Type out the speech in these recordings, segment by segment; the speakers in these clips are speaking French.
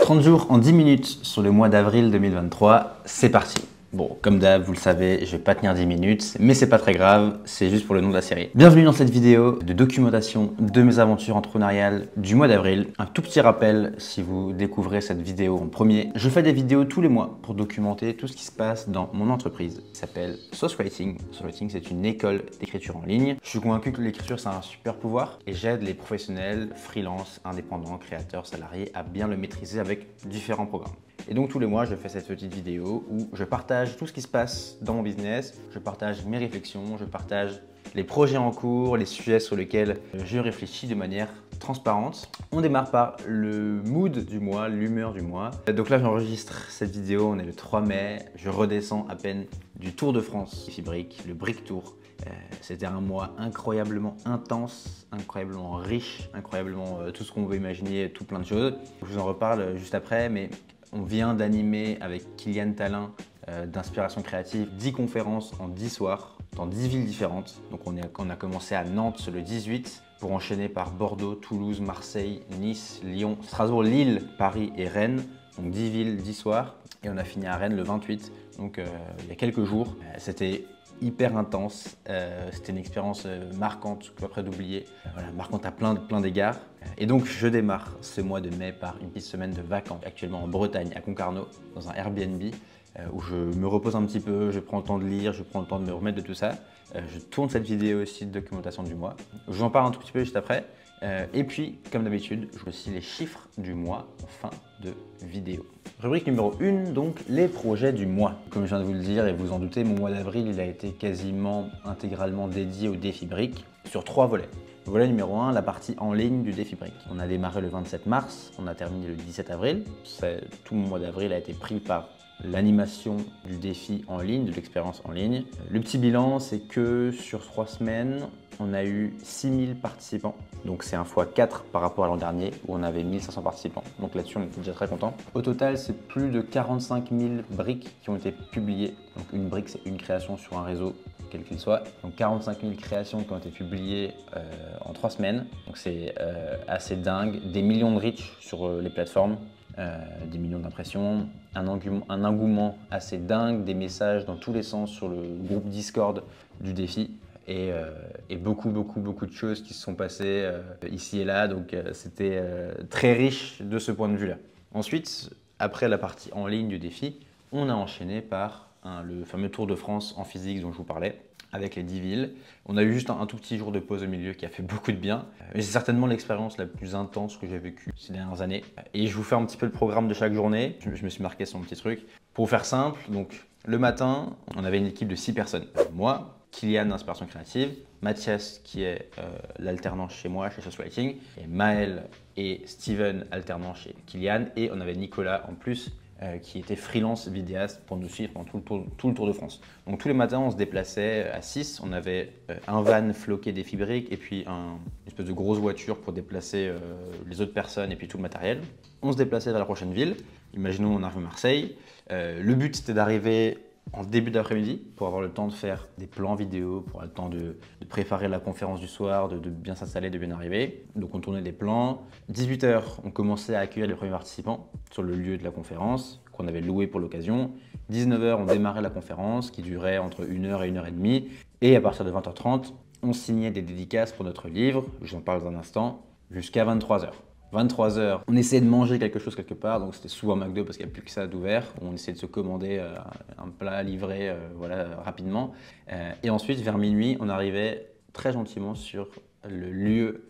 30 jours en 10 minutes sur le mois d'avril 2023, c'est parti. Bon, comme d'hab, vous le savez, je vais pas tenir 10 minutes, mais c'est pas très grave, c'est juste pour le nom de la série. Bienvenue dans cette vidéo de documentation de mes aventures entrepreneuriales du mois d'avril. Un tout petit rappel, si vous découvrez cette vidéo en premier, je fais des vidéos tous les mois pour documenter tout ce qui se passe dans mon entreprise qui s'appelle Sauce Writing. Sauce Writing, c'est une école d'écriture en ligne. Je suis convaincu que l'écriture, c'est un super pouvoir et j'aide les professionnels, freelance, indépendants, créateurs, salariés à bien le maîtriser avec différents programmes. Et donc tous les mois, je fais cette petite vidéo où je partage tout ce qui se passe dans mon business, je partage mes réflexions, je partage les projets en cours, les sujets sur lesquels je réfléchis de manière transparente. On démarre par le mood du mois, l'humeur du mois. Donc là, j'enregistre cette vidéo, on est le 3 mai, je redescends à peine du Tour de France Fibric, le Brick Tour. C'était un mois incroyablement intense, incroyablement riche, incroyablement tout ce qu'on veut imaginer, tout plein de choses. Je vous en reparle juste après, mais on vient d'animer avec Kylian Talin d'Inspiration Créative 10 conférences en 10 soirs dans 10 villes différentes. Donc on a commencé à Nantes le 18 pour enchaîner par Bordeaux, Toulouse, Marseille, Nice, Lyon, Strasbourg, Lille, Paris et Rennes. Donc 10 villes, 10 soirs. Et on a fini à Rennes le 28, donc il y a quelques jours. C'était hyper intense, c'était une expérience marquante que après d'oublier, voilà, marquante à plein d'égards. Et donc je démarre ce mois de mai par une petite semaine de vacances, actuellement en Bretagne, à Concarneau, dans un Airbnb, où je me repose un petit peu, je prends le temps de lire, je prends le temps de me remettre de tout ça. Je tourne cette vidéo aussi de documentation du mois, je vous en parle un tout petit peu juste après. Et puis, comme d'habitude, je vous aussi les chiffres du mois en fin de vidéo. Rubrique numéro 1, donc les projets du mois. Comme je viens de vous le dire et vous en doutez, mon mois d'avril, il a été quasiment intégralement dédié au défi Brick sur 3 volets. Volet numéro 1, la partie en ligne du défi Brick. On a démarré le 27 mars, on a terminé le 17 avril. Tout mon mois d'avril a été pris par l'animation du défi en ligne, de l'expérience en ligne. Le petit bilan, c'est que sur 3 semaines, on a eu 6000 participants. Donc c'est un x4 par rapport à l'an dernier où on avait 1500 participants. Donc là-dessus, on était déjà très content. Au total, c'est plus de 45 000 briques qui ont été publiées. Donc une brique, c'est une création sur un réseau, quel qu'il soit. Donc 45 000 créations qui ont été publiées en 3 semaines. Donc c'est assez dingue. Des millions de reach sur les plateformes. Des millions d'impressions, un engouement assez dingue, des messages dans tous les sens sur le groupe Discord du défi et beaucoup de choses qui se sont passées ici et là, donc c'était très riche de ce point de vue-là. Ensuite, après la partie en ligne du défi, on a enchaîné par le fameux Tour de France en physique dont je vous parlais, avec les 10 villes. On a eu juste un tout petit jour de pause au milieu qui a fait beaucoup de bien. Et c'est certainement l'expérience la plus intense que j'ai vécue ces dernières années. Et je vous fais un petit peu le programme de chaque journée. Je me suis marqué sur un petit truc. Pour vous faire simple, donc le matin, on avait une équipe de 6 personnes. Moi, Kylian d'Inspiration Créative, Mathias qui est l'alternant chez moi, chez Sauce Writing, et Maël et Steven alternant chez Kylian. Et on avait Nicolas en plus, qui était freelance vidéaste pour nous suivre pendant tout le Tour de France. Donc tous les matins, on se déplaçait à 6. On avait un van floqué des fibriques et puis une espèce de grosse voiture pour déplacer les autres personnes et puis tout le matériel. On se déplaçait vers la prochaine ville. Imaginons on arrive à Marseille. Le but, c'était d'arriver en début d'après-midi pour avoir le temps de faire des plans vidéo, pour avoir le temps de préparer la conférence du soir, de bien s'installer, de bien arriver. Donc on tournait des plans. 18 h, on commençait à accueillir les premiers participants sur le lieu de la conférence qu'on avait loué pour l'occasion. 19 h, on démarrait la conférence qui durait entre 1 h et 1 h 30. Et à partir de 20 h 30, on signait des dédicaces pour notre livre, je vous en parle dans un instant, jusqu'à 23 h. 23 h, on essayait de manger quelque chose quelque part, donc c'était souvent McDo parce qu'il n'y a plus que ça d'ouvert. On essayait de se commander un plat livré voilà, rapidement. Et ensuite, vers minuit, on arrivait très gentiment sur le lieu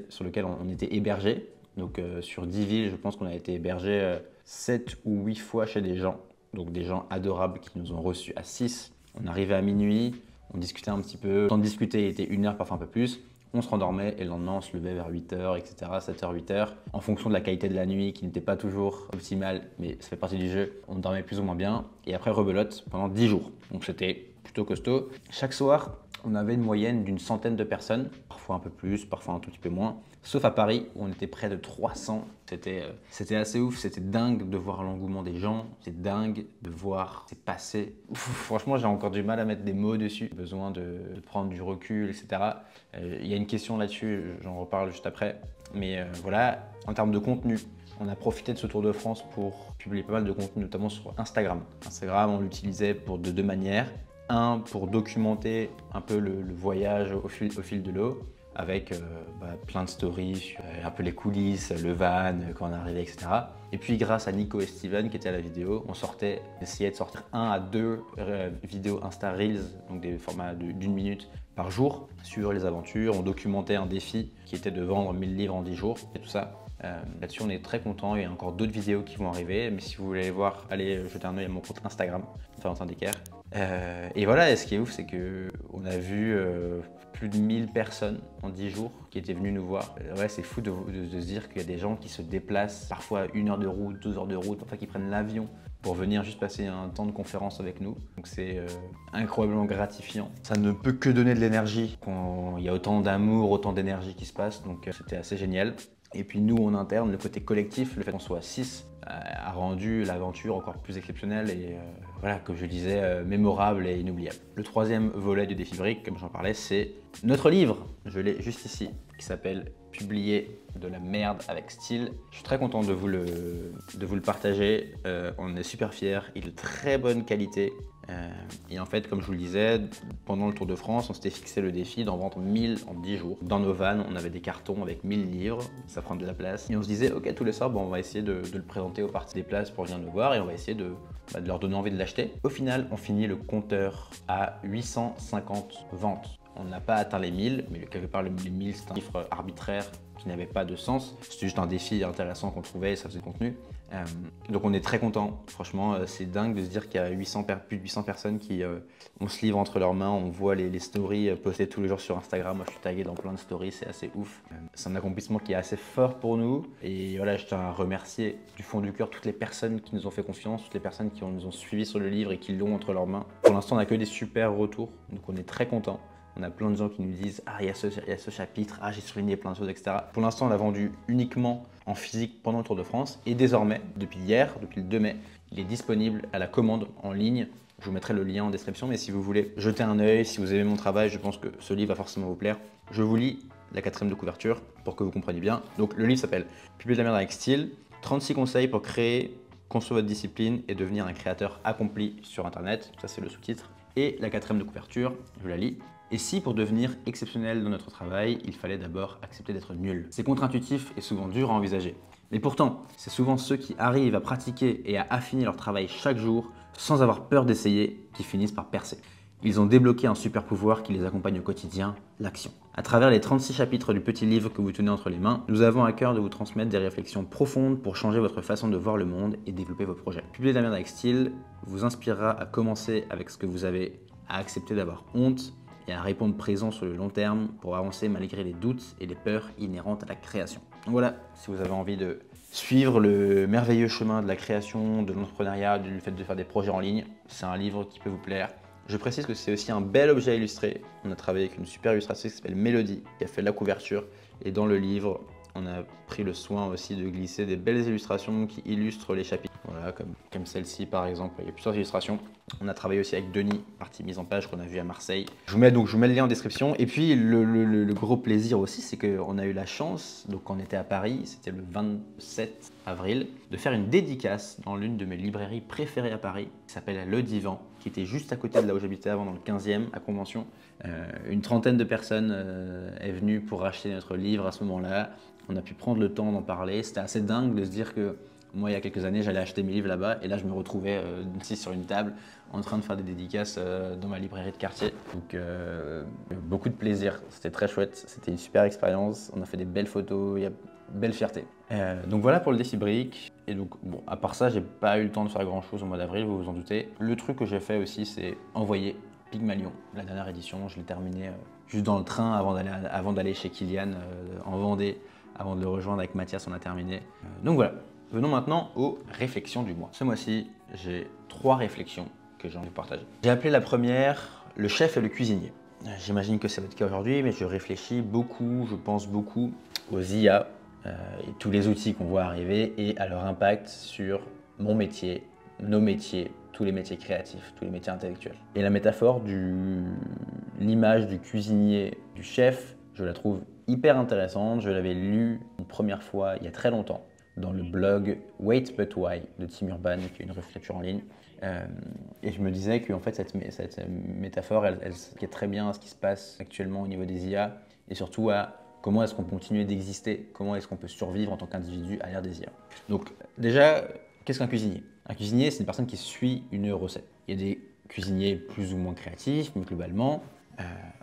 sur lequel on était hébergé. Donc sur 10 villes, je pense qu'on a été hébergé 7 ou 8 fois chez des gens. Donc des gens adorables qui nous ont reçus à 6. On arrivait à minuit, on discutait un petit peu. Le temps de discuter était 1 heure, parfois un peu plus. On se rendormait et le lendemain on se levait vers 8 h, etc., 7 h, 8 h. En fonction de la qualité de la nuit qui n'était pas toujours optimale, mais ça fait partie du jeu, on dormait plus ou moins bien. Et après rebelote pendant 10 jours. Donc c'était plutôt costaud. Chaque soir, on avait une moyenne d'une centaine de personnes, parfois un peu plus, parfois un tout petit peu moins. Sauf à Paris où on était près de 300. C'était assez ouf, c'était dingue de voir l'engouement des gens, c'est dingue de voir c'est passé. Franchement, j'ai encore du mal à mettre des mots dessus. J'ai besoin de prendre du recul, etc. Il y a une question là-dessus, j'en reparle juste après. Mais voilà, en termes de contenu, On a profité de ce Tour de France pour publier pas mal de contenu, notamment sur Instagram. Instagram, on l'utilisait de deux manières. Un, pour documenter un peu le voyage au fil de l'eau, avec plein de stories sur un peu les coulisses, le van, quand on arrivait, etc. Et puis grâce à Nico et Steven qui étaient à la vidéo, on essayait de sortir 1 à 2 vidéos Insta Reels, donc des formats d'une minute par jour, sur les aventures. On documentait un défi qui était de vendre 1000 livres en 10 jours et tout ça. Là-dessus, on est très content. Il y a encore d'autres vidéos qui vont arriver, mais si vous voulez les voir, allez jeter un œil à mon compte Instagram, Valentin Decker. Et voilà, et ce qui est ouf, c'est qu'on a vu plus de 1000 personnes en 10 jours qui étaient venues nous voir. Ouais, c'est fou de se dire qu'il y a des gens qui se déplacent parfois 1 heure de route, 2 heures de route, parfois qui prennent l'avion pour venir juste passer un temps de conférence avec nous. Donc c'est incroyablement gratifiant. Ça ne peut que donner de l'énergie quand il y a autant d'amour, autant d'énergie qui se passe. Donc c'était assez génial. Et puis nous en interne, le côté collectif, le fait qu'on soit 6, a rendu l'aventure encore plus exceptionnelle et voilà, comme je disais, mémorable et inoubliable. Le troisième volet du défi brique, comme j'en parlais, c'est notre livre. Je l'ai juste ici, qui s'appelle Publier de la merde avec style. Je suis très content de vous le partager. On est super fiers, il est de très bonne qualité. Et en fait, comme je vous le disais, pendant le Tour de France, on s'était fixé le défi d'en vendre 1000 en 10 jours. Dans nos vannes, on avait des cartons avec 1000 livres, ça prend de la place. Et on se disait, ok, tous les soirs, on va essayer de le présenter aux parties des places pour venir nous voir et on va essayer de leur donner envie de l'acheter. Au final, on finit le compteur à 850 ventes. On n'a pas atteint les 1000, mais quelque part, les 1000, c'est un chiffre arbitraire qui n'avait pas de sens. C'était juste un défi intéressant qu'on trouvait et ça faisait contenu. Donc on est très content. Franchement, c'est dingue de se dire qu'il y a plus de 800 personnes qui ont ce livre entre leurs mains. On voit les stories postées tous les jours sur Instagram. Moi, je suis tagué dans plein de stories, c'est assez ouf. C'est un accomplissement qui est assez fort pour nous. Et voilà, je tiens à remercier du fond du cœur toutes les personnes qui nous ont fait confiance, toutes les personnes qui nous ont suivis sur le livre et qui l'ont entre leurs mains. Pour l'instant, on n'a que des super retours, donc on est très content. On a plein de gens qui nous disent « Ah, il y a ce chapitre, ah, j'ai souligné plein de choses, etc. » Pour l'instant, on l'a vendu uniquement en physique pendant le Tour de France. Et désormais, depuis hier, depuis le 2 mai, il est disponible à la commande en ligne. Je vous mettrai le lien en description, mais si vous voulez jeter un œil, si vous aimez mon travail, je pense que ce livre va forcément vous plaire. Je vous lis la 4e de couverture pour que vous compreniez bien. Donc le livre s'appelle « Publier de la merde avec style ». 36 conseils pour créer, construire votre discipline et devenir un créateur accompli sur Internet. Ça, c'est le sous-titre. Et la 4e de couverture, je la lis. Et si pour devenir exceptionnel dans notre travail, il fallait d'abord accepter d'être nul? C'est contre-intuitif et souvent dur à envisager. Mais pourtant, c'est souvent ceux qui arrivent à pratiquer et à affiner leur travail chaque jour sans avoir peur d'essayer qui finissent par percer. Ils ont débloqué un super pouvoir qui les accompagne au quotidien, l'action. À travers les 36 chapitres du petit livre que vous tenez entre les mains, nous avons à cœur de vous transmettre des réflexions profondes pour changer votre façon de voir le monde et développer vos projets. Publier de la merde avec style vous inspirera à commencer avec ce que vous avez, à accepter d'avoir honte, et à répondre présent sur le long terme pour avancer malgré les doutes et les peurs inhérentes à la création. Donc voilà, si vous avez envie de suivre le merveilleux chemin de la création, de l'entrepreneuriat, du fait de faire des projets en ligne, c'est un livre qui peut vous plaire. Je précise que c'est aussi un bel objet illustré. On a travaillé avec une super illustratrice qui s'appelle Mélodie, qui a fait la couverture. Et dans le livre, on a pris le soin aussi de glisser des belles illustrations qui illustrent les chapitres. Voilà, comme celle-ci par exemple, il y a plusieurs illustrations. On a travaillé aussi avec Denis, partie mise en page qu'on a vu à Marseille. Je vous mets le lien en description. Et puis le gros plaisir aussi, c'est qu'on a eu la chance, donc on était à Paris, c'était le 27 avril, de faire une dédicace dans l'une de mes librairies préférées à Paris, qui s'appelle Le Divan, qui était juste à côté de là où j'habitais avant, dans le 15e, à Convention. Une trentaine de personnes est venue pour acheter notre livre à ce moment-là. On a pu prendre le temps d'en parler. C'était assez dingue de se dire que moi, il y a quelques années, j'allais acheter mes livres là-bas et là, je me retrouvais ici sur une table en train de faire des dédicaces dans ma librairie de quartier. Donc, beaucoup de plaisir. C'était très chouette. C'était une super expérience. On a fait des belles photos. Il y a belle fierté. Donc, voilà pour le défi brique. Et donc, bon, à part ça, j'ai pas eu le temps de faire grand-chose au mois d'avril, vous vous en doutez. Le truc que j'ai fait aussi, c'est envoyer Pygmalion, la dernière édition. Je l'ai terminé juste dans le train avant d'aller chez Kylian en Vendée. Avant de le rejoindre avec Mathias, on a terminé. Donc voilà. Venons maintenant aux réflexions du mois. Ce mois-ci, j'ai 3 réflexions que j'ai envie de partager. J'ai appelé la première « Le chef et le cuisinier ». J'imagine que c'est votre cas aujourd'hui, mais je réfléchis beaucoup, je pense beaucoup aux IA et tous les outils qu'on voit arriver et à leur impact sur mon métier, nos métiers, tous les métiers créatifs, tous les métiers intellectuels. Et la métaphore l'image du cuisinier, du chef, je la trouve hyper intéressante. Je l'avais lue une première fois il y a très longtemps. dans le blog Wait But Why de Tim Urban, qui est une réécriture en ligne. Et je me disais que en fait, cette métaphore, elle est très bien à ce qui se passe actuellement au niveau des IA et surtout à comment est-ce qu'on continue d'exister, comment est-ce qu'on peut survivre en tant qu'individu à l'ère des IA. Donc déjà, qu'est-ce qu'un cuisinier? Un cuisinier, c'est une personne qui suit une recette. Il y a des cuisiniers plus ou moins créatifs, mais globalement,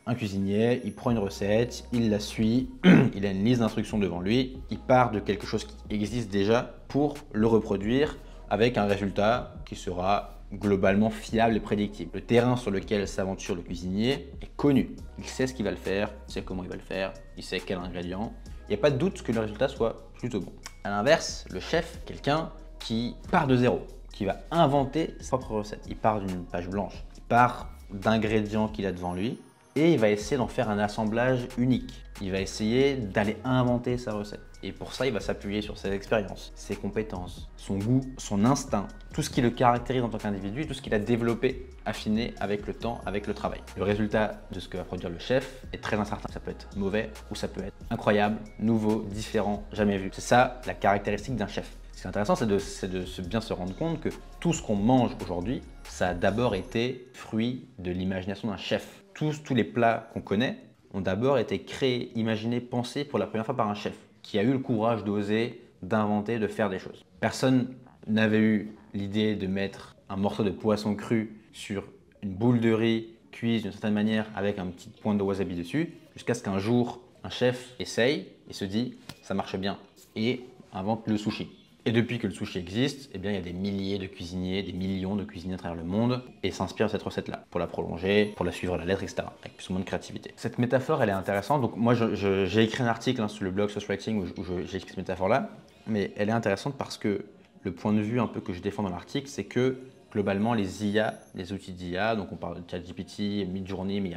un cuisinier, il prend une recette, il la suit, il a une liste d'instructions devant lui, il part de quelque chose qui existe déjà pour le reproduire avec un résultat qui sera globalement fiable et prédictible. Le terrain sur lequel s'aventure le cuisinier est connu. Il sait ce qu'il va le faire, il sait comment il va le faire, il sait quel ingrédient. Il n'y a pas de doute que le résultat soit plutôt bon. À l'inverse, le chef, quelqu'un qui part de zéro, qui va inventer sa propre recette. Il part d'une page blanche, il part d'ingrédients qu'il a devant lui et il va essayer d'en faire un assemblage unique. Il va essayer d'aller inventer sa recette. Et pour ça, il va s'appuyer sur ses expériences, ses compétences, son goût, son instinct, tout ce qui le caractérise en tant qu'individu et tout ce qu'il a développé, affiné avec le temps, avec le travail. Le résultat de ce que va produire le chef est très incertain. Ça peut être mauvais ou ça peut être incroyable, nouveau, différent, jamais vu. C'est ça la caractéristique d'un chef. Ce qui est intéressant, c'est de bien se rendre compte que tout ce qu'on mange aujourd'hui, ça a d'abord été fruit de l'imagination d'un chef. Tous les plats qu'on connaît ont d'abord été créés, imaginés, pensés pour la première fois par un chef qui a eu le courage d'oser, d'inventer, de faire des choses. Personne n'avait eu l'idée de mettre un morceau de poisson cru sur une boule de riz cuite d'une certaine manière avec un petit point de wasabi dessus, jusqu'à ce qu'un jour, un chef essaye et se dit « ça marche bien » et invente le sushi. Et depuis que le sushi existe, eh bien, il y a des milliers de cuisiniers, des millions de cuisiniers à travers le monde et s'inspirent de cette recette-là pour la prolonger, pour la suivre à la lettre, etc. avec plus ou moins de créativité. Cette métaphore, elle est intéressante. Donc moi, j'ai écrit un article sur le blog Sauce Writing où j'ai écrit cette métaphore-là, mais elle est intéressante parce que le point de vue un peu que je défends dans l'article, c'est que globalement, les IA, les outils d'IA, donc on parle de ChatGPT, Midjourney, mais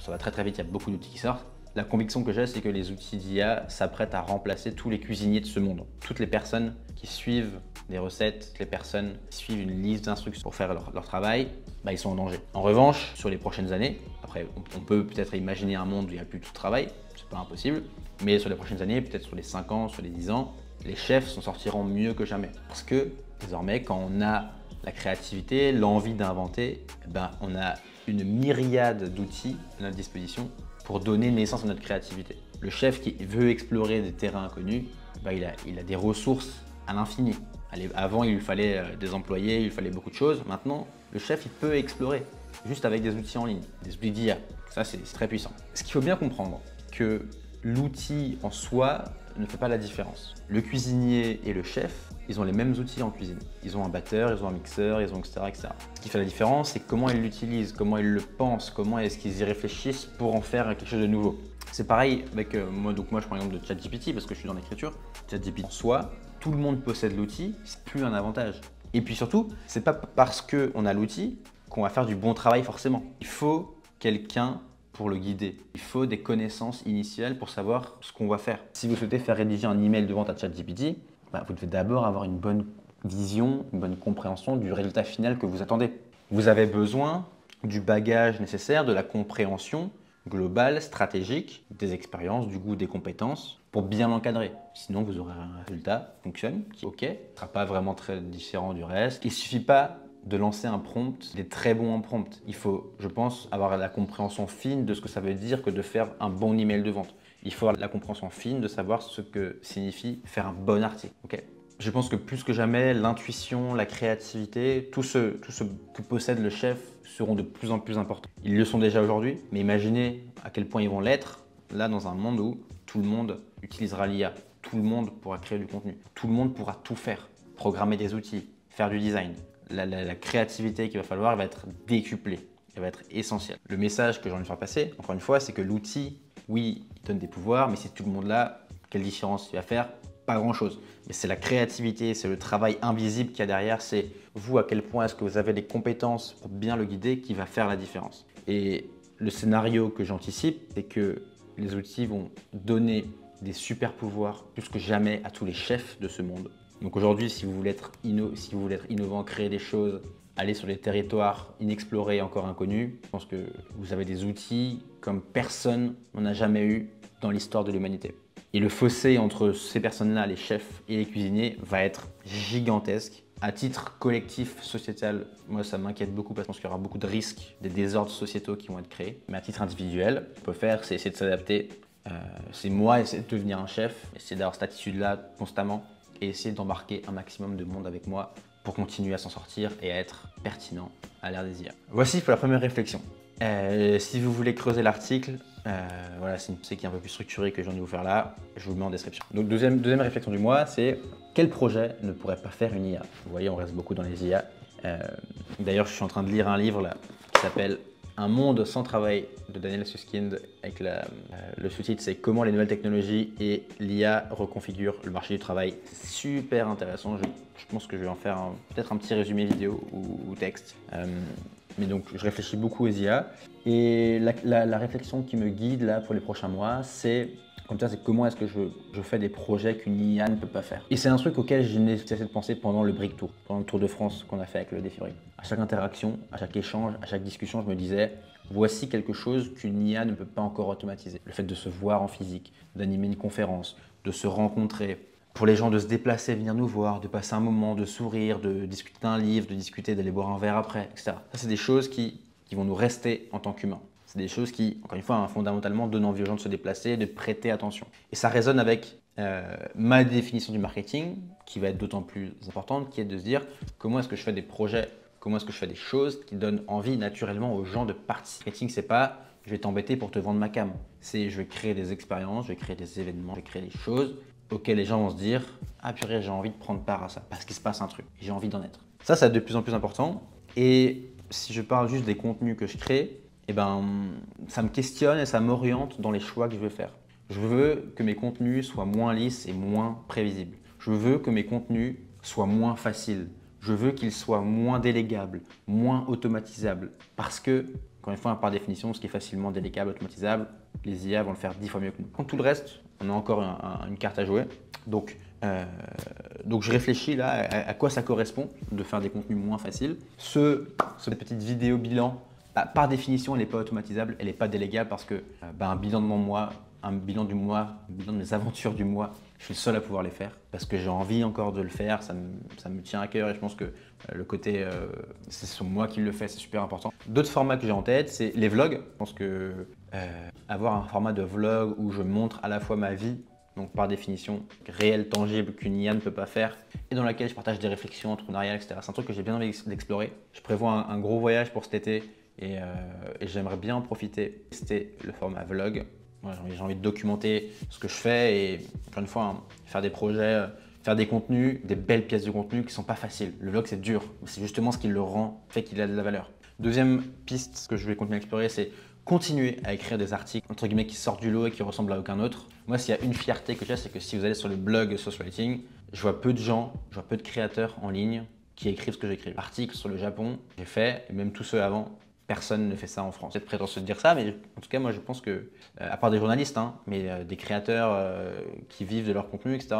ça va très très vite, il y a beaucoup d'outils qui sortent. La conviction que j'ai, c'est que les outils d'IA s'apprêtent à remplacer tous les cuisiniers de ce monde. Toutes les personnes qui suivent des recettes, toutes les personnes qui suivent une liste d'instructions pour faire leur travail, ils sont en danger. En revanche, sur les prochaines années, après on peut peut-être imaginer un monde où il n'y a plus tout travail, c'est pas impossible, mais sur les prochaines années, peut-être sur les 5 ans, sur les 10 ans, les chefs s'en sortiront mieux que jamais. Parce que désormais, quand on a la créativité, l'envie d'inventer, on a une myriade d'outils à notre disposition pour donner naissance à notre créativité. Le chef qui veut explorer des terrains inconnus, il a des ressources à l'infini. Avant, il lui fallait des employés, il lui fallait beaucoup de choses. Maintenant, le chef, il peut explorer juste avec des outils en ligne, des outils d'IA. Ça, c'est très puissant. Ce qu'il faut bien comprendre, que l'outil en soi ne fait pas la différence. Le cuisinier et le chef, ils ont les mêmes outils en cuisine. Ils ont un batteur, ils ont un mixeur, ils ont etc. etc. Ce qui fait la différence, c'est comment ils l'utilisent, comment ils le pensent, comment est-ce qu'ils y réfléchissent pour en faire quelque chose de nouveau. C'est pareil avec moi, je prends l'exemple de ChatGPT parce que je suis dans l'écriture. ChatGPT en soi, tout le monde possède l'outil, c'est plus un avantage. Et puis surtout, c'est pas parce qu'on a l'outil qu'on va faire du bon travail forcément. Il faut quelqu'un pour le guider. Il faut des connaissances initiales pour savoir ce qu'on va faire. Si vous souhaitez faire rédiger un email de vente à ChatGPT, vous devez d'abord avoir une bonne vision, une bonne compréhension du résultat final que vous attendez. Vous avez besoin du bagage nécessaire, de la compréhension globale, stratégique, des expériences, du goût, des compétences pour bien l'encadrer. Sinon, vous aurez un résultat qui fonctionne, qui est OK, ne sera pas vraiment très différent du reste. Il ne suffit pas de lancer un prompt, des très bons en prompt. Il faut, je pense, avoir la compréhension fine de ce que ça veut dire que de faire un bon email de vente. Il faut avoir la compréhension fine de savoir ce que signifie faire un bon article. Okay. Je pense que plus que jamais, l'intuition, la créativité, tout ce que possède le chef seront de plus en plus importants. Ils le sont déjà aujourd'hui, mais imaginez à quel point ils vont l'être là dans un monde où tout le monde utilisera l'IA. Tout le monde pourra créer du contenu. Tout le monde pourra tout faire. Programmer des outils, faire du design. La créativité qu'il va falloir va être décuplée, elle va être essentielle. Le message que j'ai envie de faire passer, encore une fois, c'est que l'outil, oui, il donne des pouvoirs, mais si tout le monde là, quelle différence il va faire? Pas grand-chose. Mais c'est la créativité, c'est le travail invisible qu'il y a derrière, c'est vous à quel point est-ce que vous avez les compétences pour bien le guider qui va faire la différence. Et le scénario que j'anticipe, c'est que les outils vont donner des super pouvoirs plus que jamais à tous les chefs de ce monde. Donc aujourd'hui, si vous voulez être innovant, créer des choses, aller sur des territoires inexplorés, encore inconnus, je pense que vous avez des outils comme personne n'en a jamais eu dans l'histoire de l'humanité. Et le fossé entre ces personnes-là, les chefs et les cuisiniers, va être gigantesque. À titre collectif, sociétal, moi ça m'inquiète beaucoup parce qu'il y aura beaucoup de risques, des désordres sociétaux qui vont être créés. Mais à titre individuel, ce qu'on peut faire, c'est essayer de s'adapter. C'est moi essayer de devenir un chef, essayer d'avoir cette attitude-là constamment et essayer d'embarquer un maximum de monde avec moi pour continuer à s'en sortir et à être pertinent à l'ère des IA. Voici pour la première réflexion. Si vous voulez creuser l'article, voilà, c'est une pensée qui est un peu plus structurée que je viens de vous faire là, je vous le mets en description. Donc deuxième réflexion du mois, c'est quel projet ne pourrait pas faire une IA? Vous voyez, on reste beaucoup dans les IA. D'ailleurs, je suis en train de lire un livre là, qui s'appelle Un monde sans travail de Daniel Susskind, avec le sous-titre c'est Comment les nouvelles technologies et l'IA reconfigurent le marché du travail. C'est super intéressant, je pense que je vais en faire peut-être un petit résumé vidéo ou texte. Mais donc je réfléchis beaucoup aux IA et la réflexion qui me guide là pour les prochains mois, c'est comment est-ce que je fais des projets qu'une IA ne peut pas faire. Et c'est un truc auquel j'ai cessé de penser pendant le Brick Tour, pendant le Tour de France qu'on a fait avec le défi Brick. À chaque interaction, à chaque échange, à chaque discussion, je me disais, voici quelque chose qu'une IA ne peut pas encore automatiser. Le fait de se voir en physique, d'animer une conférence, de se rencontrer, pour les gens de se déplacer, venir nous voir, de passer un moment, de sourire, de discuter d'un livre, de discuter, d'aller boire un verre après, etc. Ça, c'est des choses qui vont nous rester en tant qu'humains. C'est des choses qui, encore une fois, fondamentalement, donnent envie aux gens de se déplacer, de prêter attention. Et ça résonne avec ma définition du marketing, qui va être d'autant plus importante, qui est de se dire comment est-ce que je fais des projets, comment est-ce que je fais des choses qui donnent envie naturellement aux gens de participer. Le marketing, c'est pas je vais t'embêter pour te vendre ma cam. C'est je vais créer des expériences, je vais créer des événements, je vais créer des choses auxquelles les gens vont se dire « Ah purée, j'ai envie de prendre part à ça, parce qu'il se passe un truc, j'ai envie d'en être. » Ça va être de plus en plus important. Et si je parle juste des contenus que je crée, eh ben, ça me questionne et ça m'oriente dans les choix que je veux faire. Je veux que mes contenus soient moins lisses et moins prévisibles. Je veux que mes contenus soient moins faciles. Je veux qu'ils soient moins délégables, moins automatisables. Parce que, encore une fois, par définition, ce qui est facilement délégable, automatisable, les IA vont le faire 10 fois mieux que nous. Quand tout le reste, on a encore une carte à jouer. Donc je réfléchis là à quoi ça correspond de faire des contenus moins faciles. Cette petite vidéo bilan, par définition, elle n'est pas automatisable, elle n'est pas délégable parce que un bilan de mon mois, un bilan du mois, un bilan de mes aventures du mois, je suis le seul à pouvoir les faire parce que j'ai envie encore de le faire, ça me tient à cœur et je pense que le côté, c'est sur moi qui le fait, c'est super important. D'autres formats que j'ai en tête, c'est les vlogs. Je pense que avoir un format de vlog où je montre à la fois ma vie, donc par définition réelle, tangible, qu'une IA ne peut pas faire, et dans laquelle je partage des réflexions entrepreneuriales, etc. C'est un truc que j'ai bien envie d'explorer. Je prévois un gros voyage pour cet été et j'aimerais bien en profiter. C'était le format vlog. Voilà, j'ai envie de documenter ce que je fais et encore une fois, faire des projets, faire des contenus, des belles pièces de contenu qui ne sont pas faciles. Le vlog, c'est dur. C'est justement ce qui le rend, fait qu'il a de la valeur. Deuxième piste que je vais continuer à explorer, c'est continuer à écrire des articles entre guillemets qui sortent du lot et qui ressemblent à aucun autre. Moi, s'il y a une fierté que j'ai, c'est que si vous allez sur le blog Social Writing, je vois peu de gens, je vois peu de créateurs en ligne qui écrivent ce que j'écris. Articles sur le Japon, j'ai fait, et même tous ceux avant, personne ne fait ça en France. C'est prétentieux de dire ça, mais en tout cas, moi, je pense que, à part des journalistes, mais des créateurs qui vivent de leur contenu, etc.,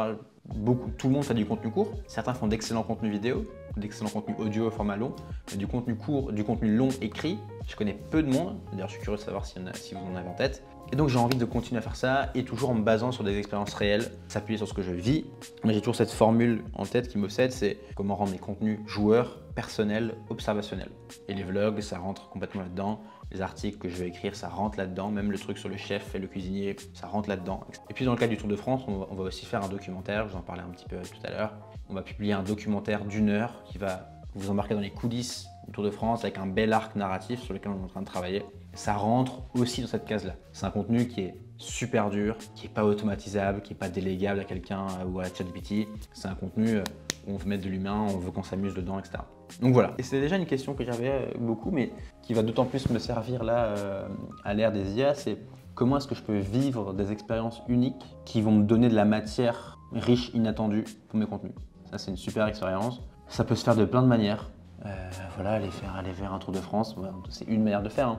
tout le monde fait du contenu court. Certains font d'excellents contenus vidéo, d'excellents contenus audio au format long, mais du contenu court, du contenu long écrit, je connais peu de monde. D'ailleurs, je suis curieux de savoir si vous en avez en tête. Et donc, j'ai envie de continuer à faire ça et toujours en me basant sur des expériences réelles, s'appuyer sur ce que je vis. Mais j'ai toujours cette formule en tête qui m'obsède, c'est comment rendre mes contenus joueurs, personnels, observationnels. Et les vlogs, ça rentre complètement là-dedans. Les articles que je vais écrire, ça rentre là-dedans. Même le truc sur le chef et le cuisinier, ça rentre là-dedans. Et puis dans le cadre du Tour de France, on va aussi faire un documentaire, je vous en parlais un petit peu tout à l'heure. On va publier un documentaire d'1 heure qui va vous embarquer dans les coulisses du Tour de France avec un bel arc narratif sur lequel on est en train de travailler. Ça rentre aussi dans cette case-là. C'est un contenu qui est super dur, qui n'est pas automatisable, qui n'est pas délégable à quelqu'un ou à la ChatGPT. C'est un contenu où on veut mettre de l'humain, on veut qu'on s'amuse dedans, etc. Donc voilà. Et c'est déjà une question que j'avais beaucoup, mais qui va d'autant plus me servir là à l'ère des IA, c'est comment est-ce que je peux vivre des expériences uniques qui vont me donner de la matière riche, inattendue pour mes contenus. Ça, c'est une super expérience. Ça peut se faire de plein de manières. Voilà, aller faire un Tour de France, c'est une manière de faire.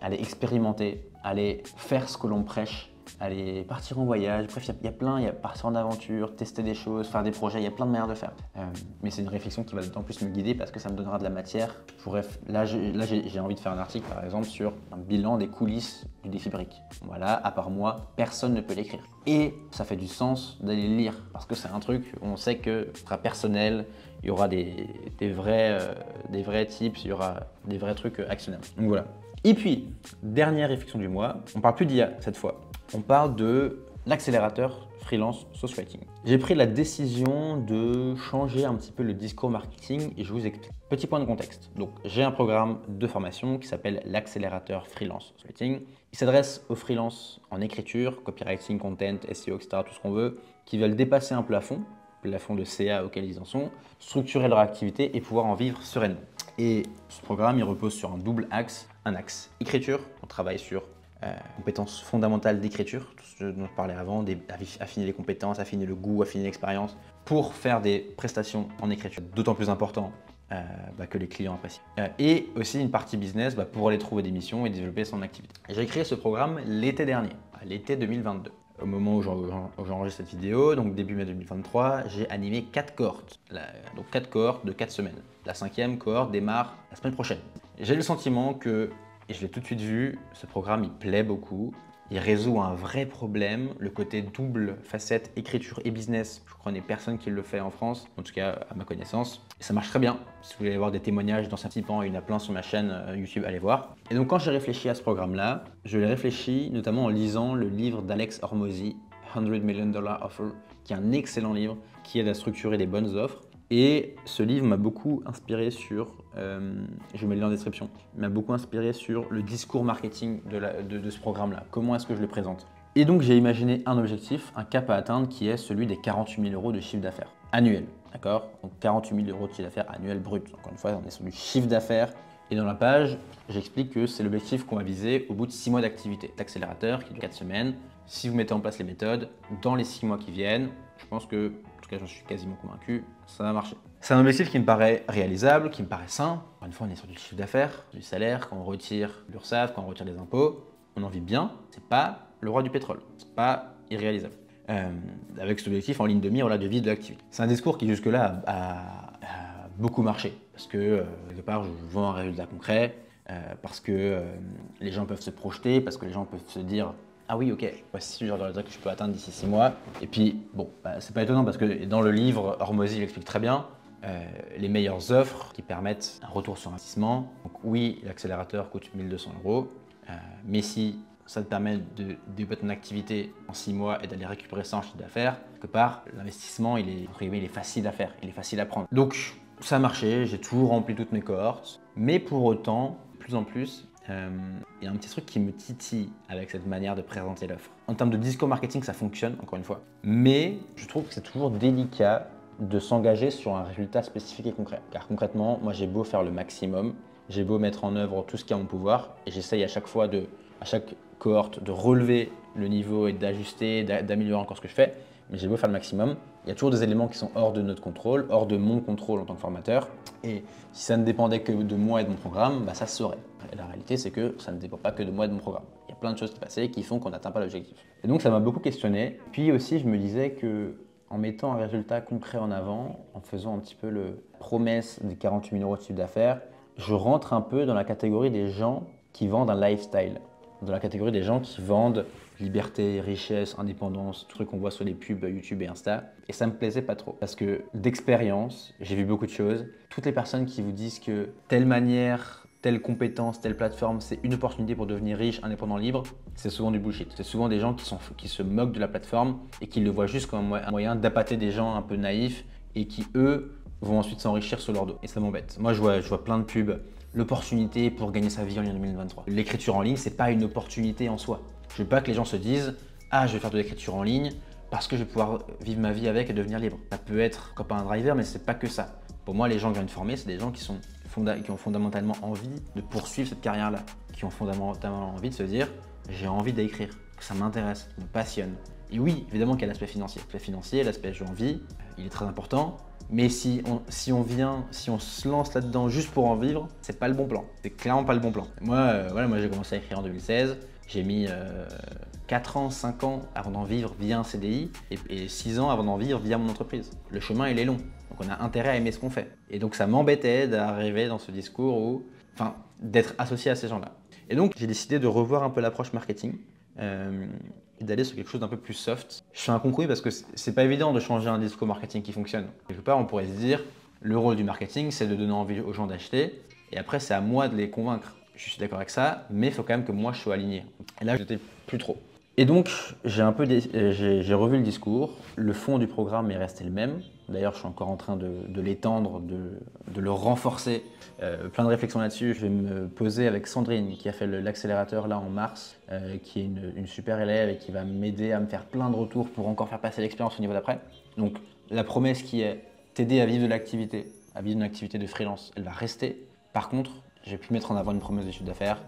Aller expérimenter, aller faire ce que l'on prêche aller partir en voyage. Bref, il y a plein, il y a partir en aventure, tester des choses, faire des projets, il y a plein de manières de faire. Mais c'est une réflexion qui va d'autant plus me guider parce que ça me donnera de la matière. Là, j'ai envie de faire un article par exemple sur un bilan des coulisses du défi brique. Voilà, à part moi, personne ne peut l'écrire. Et ça fait du sens d'aller le lire parce que c'est un truc où on sait que ce sera personnel, il y aura des vrais tips, il y aura des vrais trucs actionnables. Donc voilà. Et puis, dernière réflexion du mois, on parle plus d'IA cette fois. On parle de l'accélérateur freelance sauce writing. J'ai pris la décision de changer un petit peu le discours marketing et je vous explique. Petit point de contexte. Donc, j'ai un programme de formation qui s'appelle l'accélérateur freelance sauce writing. Il s'adresse aux freelances en écriture, copywriting, content, SEO, etc., tout ce qu'on veut, qui veulent dépasser un plafond de CA auquel ils en sont, structurer leur activité et pouvoir en vivre sereinement. Et ce programme, il repose sur un double axe. Un axe écriture, on travaille sur compétences fondamentales d'écriture, tout ce dont je parlais avant, affiner les compétences, affiner le goût, affiner l'expérience, pour faire des prestations en écriture, d'autant plus important que les clients apprécient. Et aussi une partie business pour aller trouver des missions et développer son activité. J'ai créé ce programme l'été dernier, à l'été 2022. Au moment où j'enregistre cette vidéo, donc début mai 2023, j'ai animé 4 cohortes. Donc 4 cohortes de 4 semaines. La 5e cohorte démarre la semaine prochaine. J'ai le sentiment que, et je l'ai tout de suite vu, ce programme il plaît beaucoup. Il résout un vrai problème, le côté double facette écriture et business. Je connais personne qui le fait en France, en tout cas à ma connaissance. Et ça marche très bien. Si vous voulez avoir des témoignages dans ce pan, il y en a plein sur ma chaîne YouTube, allez voir. Et donc quand j'ai réfléchi à ce programme-là, je l'ai réfléchi notamment en lisant le livre d'Alex Hormozy, $100 Million Offer, qui est un excellent livre qui aide à structurer des bonnes offres. Et ce livre m'a beaucoup inspiré sur, je vous mets le lien en description, m'a beaucoup inspiré sur le discours marketing de ce programme-là. Comment est-ce que je le présente? Et donc j'ai imaginé un objectif, un cap à atteindre qui est celui des 48 000 € de chiffre d'affaires annuel. D'accord? Donc 48 000 € de chiffre d'affaires annuel brut. Encore une fois, on est sur du chiffre d'affaires. Et dans la page, j'explique que c'est l'objectif qu'on va viser au bout de 6 mois d'activité. L'accélérateur qui dure 4 semaines. Si vous mettez en place les méthodes, dans les 6 mois qui viennent, je pense que, en tout cas j'en suis quasiment convaincu, ça va marcher. C'est un objectif qui me paraît réalisable, qui me paraît sain. Encore une fois, on est sur du chiffre d'affaires, du salaire, quand on retire l'URSSAF, quand on retire les impôts, on en vit bien. C'est pas le roi du pétrole, c'est pas irréalisable. Avec cet objectif en ligne de mire, de vivre de l'activité. C'est un discours qui jusque-là a beaucoup marché parce que quelque part je vends un résultat concret, parce que les gens peuvent se projeter, parce que les gens peuvent se dire ah oui ok, voici le genre de résultat que je peux atteindre d'ici 6 mois. Et puis bon, c'est pas étonnant parce que dans le livre, Hormozy l'explique très bien, les meilleures offres qui permettent un retour sur investissement. Donc oui, l'accélérateur coûte 1 200 €, mais si ça te permet de développer ton activité en 6 mois et d'aller récupérer ça en chiffre d'affaires, quelque part, l'investissement, il est facile à faire, il est facile à prendre. Donc, ça a marché, j'ai toujours rempli toutes mes cohortes, mais pour autant, de plus en plus, il y a un petit truc qui me titille avec cette manière de présenter l'offre. En termes de discours marketing, ça fonctionne, encore une fois, mais je trouve que c'est toujours délicat de s'engager sur un résultat spécifique et concret. Car concrètement, moi j'ai beau faire le maximum, j'ai beau mettre en œuvre tout ce qui est à mon pouvoir, et j'essaye à chaque fois à chaque cohorte de relever le niveau et d'ajuster, d'améliorer encore ce que je fais, mais j'ai beau faire le maximum, il y a toujours des éléments qui sont hors de notre contrôle, hors de mon contrôle en tant que formateur, et si ça ne dépendait que de moi et de mon programme, ça se saurait. Et la réalité, c'est que ça ne dépend pas que de moi et de mon programme. Il y a plein de choses qui passaient qui font qu'on n'atteint pas l'objectif. Et donc ça m'a beaucoup questionné. Puis aussi, je me disais que en mettant un résultat concret en avant, en faisant un petit peu le promesse des 48 000 € de chiffre d'affaires, je rentre un peu dans la catégorie des gens qui vendent un lifestyle, dans la catégorie des gens qui vendent liberté, richesse, indépendance, tout truc qu'on voit sur les pubs YouTube et Insta. Et ça me plaisait pas trop parce que d'expérience, j'ai vu beaucoup de choses. Toutes les personnes qui vous disent que telle manière, telle compétence, telle plateforme, c'est une opportunité pour devenir riche, indépendant, libre, c'est souvent du bullshit. C'est souvent des gens qui se moquent de la plateforme et qui le voient juste comme un moyen d'appâter des gens un peu naïfs et qui, eux, vont ensuite s'enrichir sur leur dos. Et ça m'embête. Moi, je vois plein de pubs. L'opportunité pour gagner sa vie en 2023. L'écriture en ligne, c'est pas une opportunité en soi. Je veux pas que les gens se disent « Ah, je vais faire de l'écriture en ligne parce que je vais pouvoir vivre ma vie avec et devenir libre. » Ça peut être comme un driver, mais c'est pas que ça. Pour moi, les gens que je viens de former, c'est des gens qui ont fondamentalement envie de poursuivre cette carrière-là, qui ont fondamentalement envie de se dire « J'ai envie d'écrire, que ça m'intéresse, ça me passionne. » Et oui, évidemment qu'il y a l'aspect financier. L'aspect financier, l'aspect j'ai envie, il est très important. Mais si on se lance là-dedans juste pour en vivre, c'est pas le bon plan. C'est clairement pas le bon plan. Moi j'ai commencé à écrire en 2016. J'ai mis 4 ans, 5 ans avant d'en vivre via un CDI et 6 ans avant d'en vivre via mon entreprise. Le chemin, il est long. Donc on a intérêt à aimer ce qu'on fait. Et donc ça m'embêtait d'arriver dans ce discours enfin, d'être associé à ces gens-là. Et donc j'ai décidé de revoir un peu l'approche marketing et d'aller sur quelque chose d'un peu plus soft. Je fais un compromis parce que c'est pas évident de changer un discours marketing qui fonctionne. Quelque part, on pourrait se dire, le rôle du marketing, c'est de donner envie aux gens d'acheter et après, c'est à moi de les convaincre. Je suis d'accord avec ça, mais il faut quand même que moi, je sois aligné. Et là, j'étais plus trop. Et donc, j'ai revu le discours. Le fond du programme est resté le même. D'ailleurs, je suis encore en train de l'étendre, de le renforcer. Plein de réflexions là-dessus. Je vais me poser avec Sandrine, qui a fait l'accélérateur là en mars, qui est une super élève et qui va m'aider à me faire plein de retours pour encore faire passer l'expérience au niveau d'après. Donc, la promesse qui est t'aider à vivre de l'activité, à vivre d'une activité de freelance, elle va rester. Par contre, je vais plus mettre en avant une promesse de chiffre d'affaires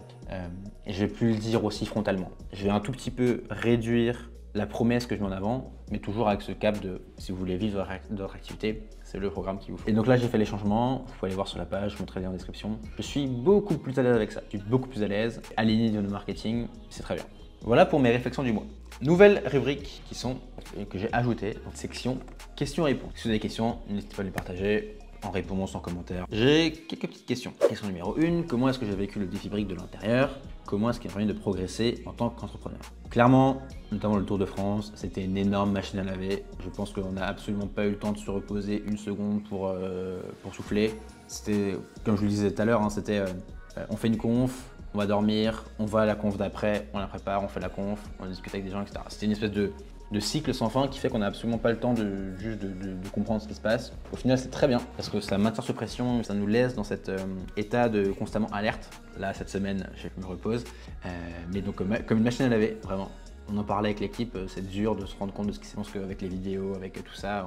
et je vais plus le dire aussi frontalement. Je vais un tout petit peu réduire la promesse que je mets en avant, mais toujours avec ce cap de si vous voulez vivre de votre activité, c'est le programme qu'il vous faut. Et donc là, j'ai fait les changements. Vous pouvez aller voir sur la page, je mettrai les liens en description. Je suis beaucoup plus à l'aise avec ça. Je suis beaucoup plus à l'aise, aligné de nos marketing, c'est très bien. Voilà pour mes réflexions du mois. Nouvelles rubriques que j'ai ajoutées, donc section questions-réponses. Si vous avez des questions, n'hésitez pas à les partager en réponse, en commentaire. J'ai quelques petites questions. Question numéro 1, comment est-ce que j'ai vécu le défi brique de l'intérieur? Comment est-ce qu'il m'a permis de progresser en tant qu'entrepreneur? Clairement, notamment le Tour de France, c'était une énorme machine à laver. Je pense qu'on n'a absolument pas eu le temps de se reposer une seconde pour souffler. C'était, comme je vous le disais tout à l'heure, c'était on fait une conf, on va dormir, on va à la conf d'après, on la prépare, on fait la conf, on discute avec des gens, etc. C'était une espèce de cycle sans fin qui fait qu'on n'a absolument pas le temps de comprendre ce qui se passe. Au final, c'est très bien parce que ça maintient sous pression, ça nous laisse dans cet état de constamment alerte. Là, cette semaine, je me repose. Mais donc, comme une machine à laver, vraiment. On en parlait avec l'équipe, c'est dur de se rendre compte de ce qui se passe avec les vidéos, avec tout ça.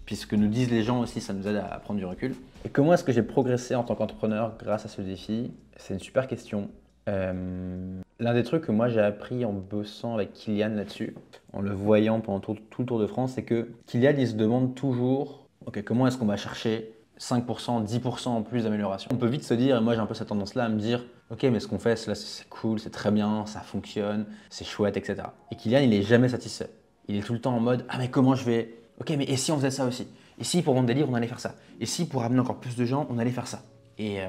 Puis ce que nous disent les gens aussi, ça nous aide à prendre du recul. Et comment est-ce que j'ai progressé en tant qu'entrepreneur grâce à ce défi? C'est une super question. L'un des trucs que moi j'ai appris en bossant avec Kylian là-dessus, en le voyant pendant tout le Tour de France, c'est que Kylian il se demande toujours ok, comment est-ce qu'on va chercher 5%, 10% en plus d'amélioration. On peut vite se dire, et moi j'ai un peu cette tendance-là à me dire ok, mais ce qu'on fait là c'est cool, c'est très bien, ça fonctionne, c'est chouette, etc. Et Kylian il est jamais satisfait. Il est tout le temps en mode ah mais comment je vais. Ok, mais et si on faisait ça aussi? Et si pour vendre des livres on allait faire ça? Et si pour amener encore plus de gens on allait faire ça? Et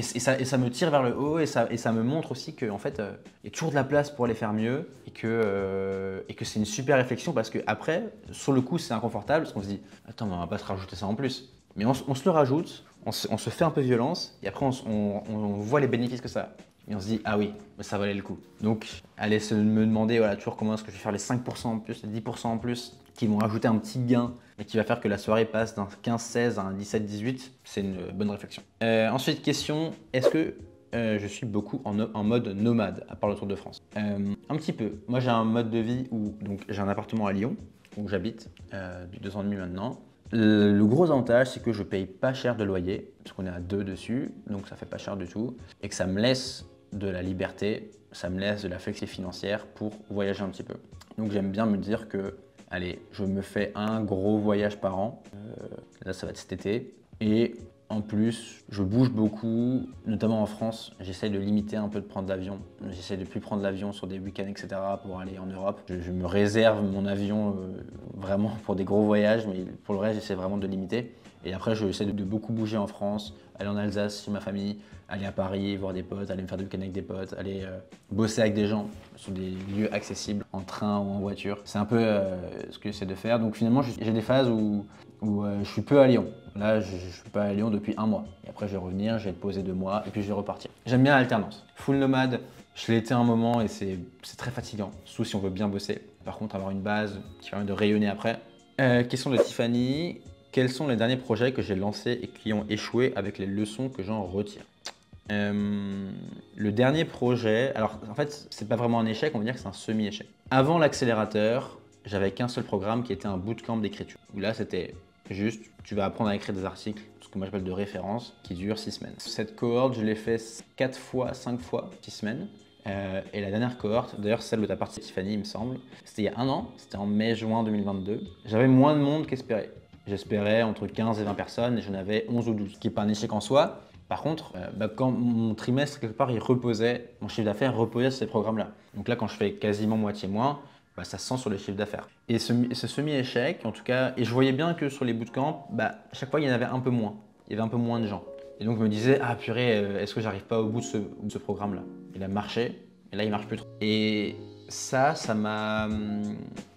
ça me tire vers le haut et ça me montre aussi qu'en fait, il y a toujours de la place pour aller faire mieux et que c'est une super réflexion parce qu'après, sur le coup, c'est inconfortable parce qu'on se dit « Attends, mais on va pas se rajouter ça en plus ». Mais on se le rajoute, on se fait un peu violence et après, on voit les bénéfices que ça a. Et on se dit « Ah oui, mais ça valait le coup ». Donc, allez me demander voilà, toujours comment est-ce que je vais faire les 5% en plus, les 10% en plus qui vont rajouter un petit gain et qui va faire que la soirée passe d'un 15-16 à un 17-18, c'est une bonne réflexion. Ensuite, question, est-ce que je suis beaucoup en mode nomade, à part le Tour de France? Un petit peu. Moi, j'ai un mode de vie où j'ai un appartement à Lyon, où j'habite depuis 2 ans et demi maintenant. Le gros avantage, c'est que je paye pas cher de loyer, parce qu'on est à 2 dessus, donc ça fait pas cher du tout, et que ça me laisse de la liberté, ça me laisse de la flexibilité financière pour voyager un petit peu. Donc j'aime bien me dire que allez, je me fais un gros voyage par an. Là, ça va être cet été. Et en plus, je bouge beaucoup, notamment en France. J'essaye de limiter un peu de prendre l'avion. J'essaye de plus prendre l'avion sur des week-ends, etc. pour aller en Europe. Je me réserve mon avion vraiment pour des gros voyages, mais pour le reste, j'essaie vraiment de limiter. Et après, j'essaie de beaucoup bouger en France, aller en Alsace chez ma famille, aller à Paris, voir des potes, aller me faire des week-ends avec des potes, aller bosser avec des gens sur des lieux accessibles, en train ou en voiture. C'est un peu ce que j'essaie de faire. Donc finalement, j'ai des phases où je suis peu à Lyon. Là, je suis pas à Lyon depuis 1 mois. Et après, je vais revenir, je vais te poser 2 mois et puis je vais repartir. J'aime bien l'alternance. Full nomade, je l'ai été un moment et c'est très fatigant, surtout si on veut bien bosser. Par contre, avoir une base qui permet de rayonner après. Question de Tiffany. Quels sont les derniers projets que j'ai lancés et qui ont échoué avec les leçons que j'en retire? Le dernier projet, alors en fait, c'est pas vraiment un échec, on va dire que c'est un semi-échec. Avant l'accélérateur, j'avais qu'un seul programme qui était un bootcamp d'écriture. Où là, c'était juste, tu vas apprendre à écrire des articles, ce que moi j'appelle de référence, qui durent 6 semaines. Cette cohorte, je l'ai fait 4 fois, 5 fois, 6 semaines. Et la dernière cohorte, d'ailleurs celle de ta partie Tiffany, il me semble, c'était il y a 1 an, c'était en mai-juin 2022. J'avais moins de monde qu'espéré. J'espérais entre 15 et 20 personnes et j'en avais 11 ou 12, ce qui n'est pas un échec en soi, Par contre, quand mon trimestre, quelque part, mon chiffre d'affaires reposait sur ces programmes-là. Donc là, quand je fais quasiment moitié moins, ça se sent sur les chiffres d'affaires. Et ce semi-échec, en tout cas, et je voyais bien que sur les bootcamps, à chaque fois, il y en avait un peu moins. Il y avait un peu moins de gens. Et donc, je me disais, ah purée, est-ce que j'arrive pas au bout de ce programme-là? Il a marché, et là, il marche plus trop. Et ça m'a...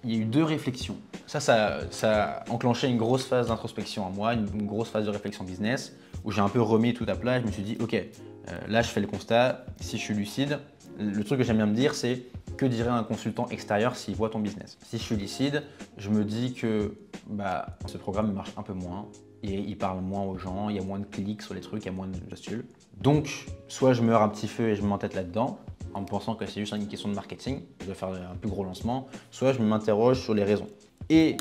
Il y a eu 2 réflexions. Ça a enclenché une grosse phase d'introspection en moi, une grosse phase de réflexion business, où j'ai un peu remis tout à plat et je me suis dit, ok, là je fais le constat, si je suis lucide, le truc que j'aime bien me dire, c'est que dirait un consultant extérieur s'il voit ton business? Si je suis lucide, je me dis que ce programme marche un peu moins, et il parle moins aux gens, il y a moins de clics sur les trucs, il y a moins de postules. Donc, soit je meurs un petit feu et je m'entête là-dedans, en pensant que c'est juste une question de marketing, je dois faire un plus gros lancement, soit je m'interroge sur les raisons. Et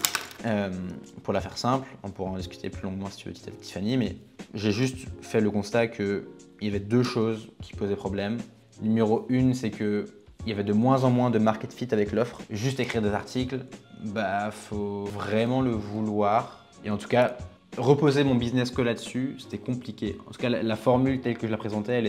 pour la faire simple, on pourra en discuter plus longuement si tu veux, Tiffany, mais j'ai juste fait le constat qu'il y avait 2 choses qui posaient problème. Numéro 1, c'est qu'il y avait de moins en moins de market fit avec l'offre. Juste écrire des articles, faut vraiment le vouloir. Et en tout cas, reposer mon business que là-dessus, c'était compliqué. En tout cas, la formule telle que je la présentais,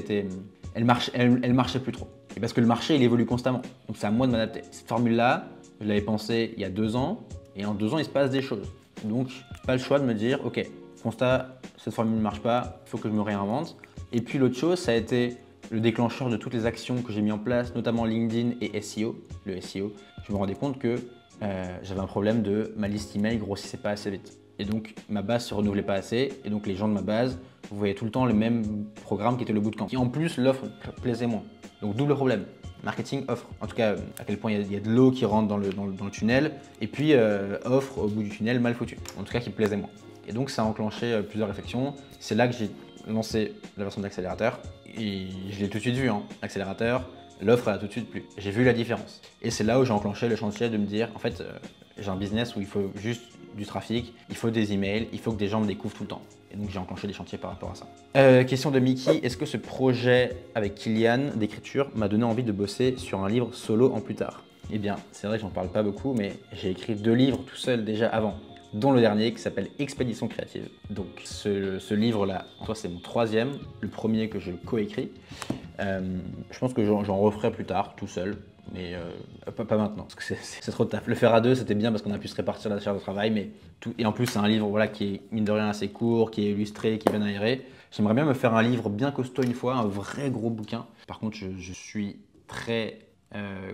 elle marchait plus trop. Et parce que le marché, il évolue constamment. Donc c'est à moi de m'adapter. Cette formule-là, je l'avais pensée il y a 2 ans. Et en 2 ans, il se passe des choses. Donc, pas le choix de me dire, ok, constat, cette formule ne marche pas, il faut que je me réinvente. Et puis l'autre chose, ça a été le déclencheur de toutes les actions que j'ai mis en place, notamment LinkedIn et SEO. Le SEO, je me rendais compte que j'avais un problème de ma liste email grossissait pas assez vite. Et donc, ma base se renouvelait pas assez. Et donc, les gens de ma base, vous voyez tout le temps le même programme qui était le bootcamp. Et en plus, l'offre plaisait moins. Donc, double problème. Marketing, offre. En tout cas, à quel point il y a de l'eau qui rentre dans le tunnel. Et puis, offre au bout du tunnel mal foutue. En tout cas, qui me plaisait moins. Et donc, ça a enclenché plusieurs réflexions. C'est là que j'ai lancé la version de l'accélérateur. Et je l'ai tout de suite vu, l'accélérateur. L'offre a tout de suite plu. J'ai vu la différence. Et c'est là où j'ai enclenché le chantier de me dire, en fait, j'ai un business où il faut juste du trafic, il faut des emails, il faut que des gens me découvrent tout le temps. Et donc j'ai enclenché des chantiers par rapport à ça. Question de Mickey, est-ce que ce projet avec Kylian d'écriture m'a donné envie de bosser sur un livre solo en plus tard? Eh bien, c'est vrai que j'en parle pas beaucoup, mais j'ai écrit 2 livres tout seul déjà avant, dont le dernier qui s'appelle Expédition créative. Donc ce livre-là, en soi c'est mon 3e, le premier que je coécris. Je pense que j'en referai plus tard, tout seul. Mais pas maintenant, parce que c'est trop de taf. Le faire à 2, c'était bien parce qu'on a pu se répartir la charge de travail, mais et en plus, c'est un livre qui est, mine de rien, assez court, qui est illustré, qui est bien aéré. J'aimerais bien me faire un livre bien costaud une fois, un vrai gros bouquin. Par contre, je suis très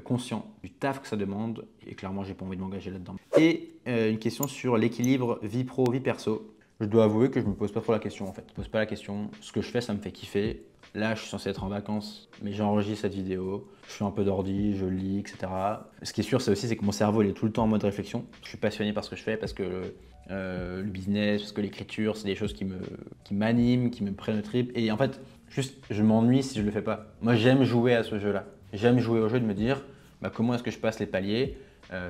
conscient du taf que ça demande, et clairement, j'ai pas envie de m'engager là-dedans. Et une question sur l'équilibre vie pro, vie perso. Je dois avouer que je me pose pas trop la question en fait. Je me pose pas la question. Ce que je fais, ça me fait kiffer. Là, je suis censé être en vacances, mais j'enregistre cette vidéo. Je fais un peu d'ordi, je lis, etc. Ce qui est sûr, c'est que mon cerveau, il est tout le temps en mode réflexion. Je suis passionné par ce que je fais parce que le business, parce que l'écriture, c'est des choses qui m'animent, qui me prennent le trip. Et en fait, juste, je m'ennuie si je le fais pas. Moi, j'aime jouer à ce jeu-là. J'aime jouer au jeu de me dire, comment est-ce que je passe les paliers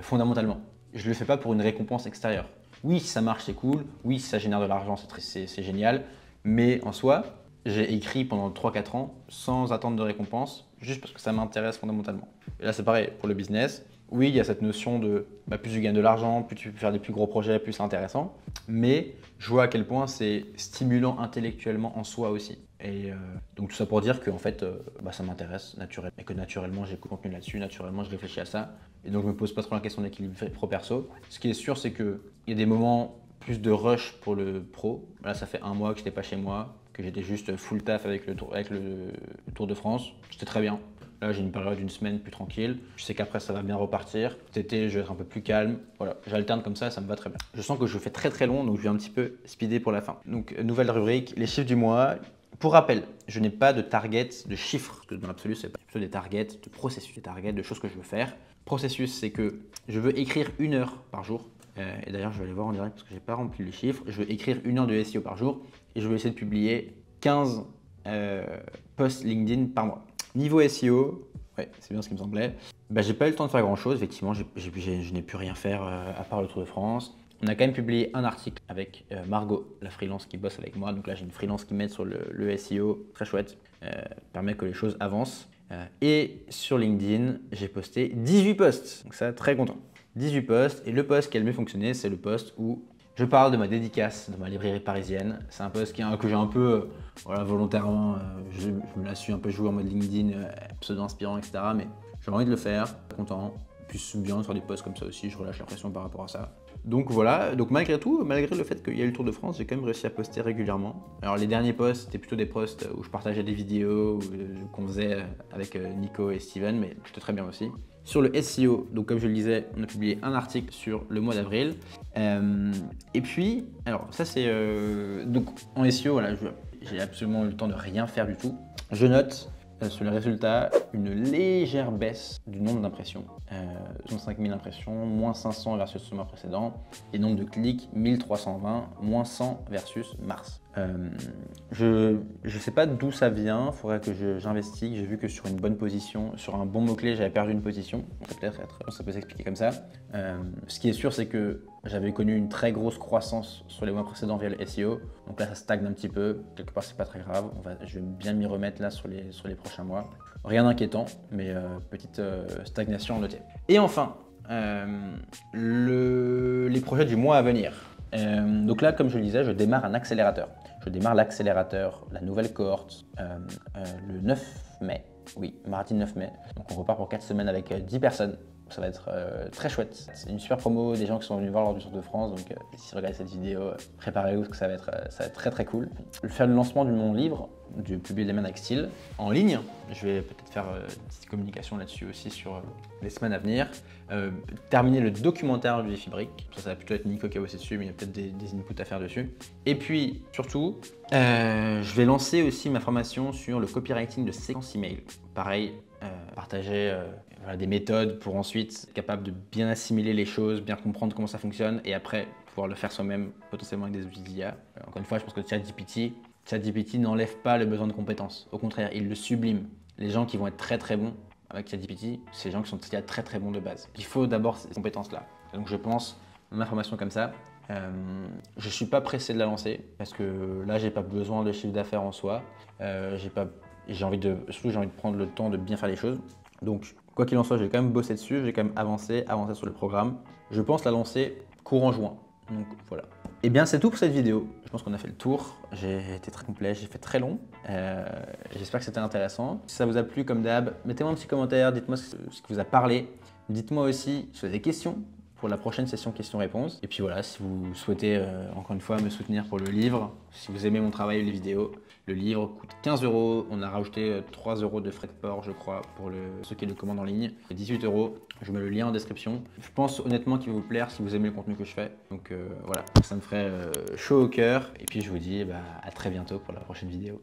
fondamentalement. Je le fais pas pour une récompense extérieure. Oui, si ça marche, c'est cool. Oui, si ça génère de l'argent, c'est génial. Mais en soi, j'ai écrit pendant 3-4 ans sans attendre de récompense, juste parce que ça m'intéresse fondamentalement. Et là, c'est pareil pour le business. Oui, il y a cette notion de plus tu gagnes de l'argent, plus tu peux faire des plus gros projets, plus c'est intéressant. Mais je vois à quel point c'est stimulant intellectuellement en soi aussi. Et donc tout ça pour dire que en fait, ça m'intéresse naturellement et que naturellement j'ai contenu là-dessus, naturellement je réfléchis à ça. Et donc je me pose pas trop la question d'équilibre pro-perso. Ce qui est sûr, c'est qu'il y a des moments plus de rush pour le pro. Là, ça fait 1 mois que je n'étais pas chez moi, que j'étais juste full taf avec le Tour de France. C'était très bien. Là, j'ai une période d'une semaine plus tranquille. Je sais qu'après, ça va bien repartir. Cet été, je vais être un peu plus calme. Voilà, j'alterne comme ça me va très bien. Je sens que je fais très très long, donc je vais un petit peu speeder pour la fin. Donc, nouvelle rubrique, les chiffres du mois. Pour rappel, je n'ai pas de target de chiffres, parce que dans l'absolu, c'est plutôt des targets de processus, des targets de choses que je veux faire. Processus, c'est que je veux écrire 1 heure par jour. Et d'ailleurs, je vais aller voir en direct parce que je n'ai pas rempli les chiffres. Je veux écrire 1 heure de SEO par jour et je vais essayer de publier 15 posts LinkedIn par mois. Niveau SEO, ouais, c'est bien ce qui me semblait. J'ai pas eu le temps de faire grand chose. Effectivement, je n'ai pu rien faire à part le Tour de France. On a quand même publié un article avec Margot, la freelance qui bosse avec moi. Donc là, j'ai une freelance qui m'aide sur le SEO, très chouette, permet que les choses avancent. Et sur LinkedIn, j'ai posté 18 posts. Donc ça, très content. 18 posts. Et le post qui a le mieux fonctionné, c'est le post où Je parle de ma dédicace de ma librairie parisienne. C'est un post que j'ai un peu, voilà, volontairement, je me la suis un peu joué en mode LinkedIn, pseudo-inspirant, etc. Mais j'ai envie de le faire, content. Puis c'est bien de faire des posts comme ça aussi, je relâche la pression par rapport à ça. Donc voilà, donc malgré tout, malgré le fait qu'il y a eu le Tour de France, j'ai quand même réussi à poster régulièrement. Alors les derniers posts, c'était plutôt des posts où je partageais des vidéos qu'on faisait avec Nico et Steven, mais c'était très bien aussi. Sur le SEO, donc comme je le disais, on a publié un article sur le mois d'avril. Et puis, alors ça c'est... donc en SEO, voilà, j'ai absolument eu le temps de rien faire du tout. Je note sur les résultats une légère baisse du nombre d'impressions. 65 000 impressions, moins 500 versus le mois précédent. Et nombre de clics, 1320, moins 100 versus mars. Je sais pas d'où ça vient, il faudrait que j'investigue. J'ai vu que sur une bonne position, sur un bon mot-clé, j'avais perdu une position. Ça peut s'expliquer comme ça. Ce qui est sûr, c'est que j'avais connu une très grosse croissance sur les mois précédents via le SEO. Donc là, ça stagne un petit peu. Quelque part, c'est pas très grave. Je vais bien m'y remettre là sur les prochains mois. Rien d'inquiétant, mais petite stagnation à noter. Et enfin, les projets du mois à venir. Donc là, comme je le disais, je démarre un accélérateur. Je démarre l'accélérateur, la nouvelle cohorte, le 9 mai. Oui, mardi 9 mai. Donc on repart pour 4 semaines avec 10 personnes. Ça va être très chouette. C'est une super promo, des gens qui sont venus voir lors du Tour de France. Donc si vous regardez cette vidéo, préparez-vous parce que ça va être très très cool. Je vais faire le lancement de mon livre, du Publier les mains avec style, en ligne. Je vais peut-être faire une petite communication là-dessus aussi sur les semaines à venir. Terminer le documentaire du Fibric. Ça va plutôt être Nico qui a bossé dessus, mais il y a peut-être des inputs à faire dessus. Et puis surtout, je vais lancer aussi ma formation sur le copywriting de séquence email. Pareil, partager voilà, des méthodes pour ensuite être capable de bien assimiler les choses, bien comprendre comment ça fonctionne et après pouvoir le faire soi-même, potentiellement avec des outils d'IA. Encore une fois, je pense que ChatGPT n'enlève pas le besoin de compétences. Au contraire, il le sublime. Les gens qui vont être très très bons avec ChatGPT, c'est les gens qui sont déjà très très bons de base. Il faut d'abord ces compétences-là. Donc je pense, ma formation comme ça, je ne suis pas pressé de la lancer parce que là, j'ai pas besoin de chiffre d'affaires en soi. J'ai envie de prendre le temps de bien faire les choses. Donc, quoi qu'il en soit, j'ai quand même bossé dessus, j'ai quand même avancé sur le programme. Je pense la lancer courant juin. Donc voilà. Et bien, c'est tout pour cette vidéo. Je pense qu'on a fait le tour. J'ai été très complet, j'ai fait très long. J'espère que c'était intéressant. Si ça vous a plu, comme d'hab, mettez-moi un petit commentaire, dites-moi ce qui vous a parlé. Dites-moi aussi si vous avez des questions pour la prochaine session questions-réponses. Et puis voilà, si vous souhaitez encore une fois me soutenir pour le livre, si vous aimez mon travail et les vidéos, le livre coûte 15 €. On a rajouté 3 € de frais de port, je crois, pour ceux qui le commandent en ligne. 18 €. Je mets le lien en description. Je pense honnêtement qu'il va vous plaire si vous aimez le contenu que je fais. Donc voilà, ça me ferait chaud au cœur. Et puis je vous dis à très bientôt pour la prochaine vidéo.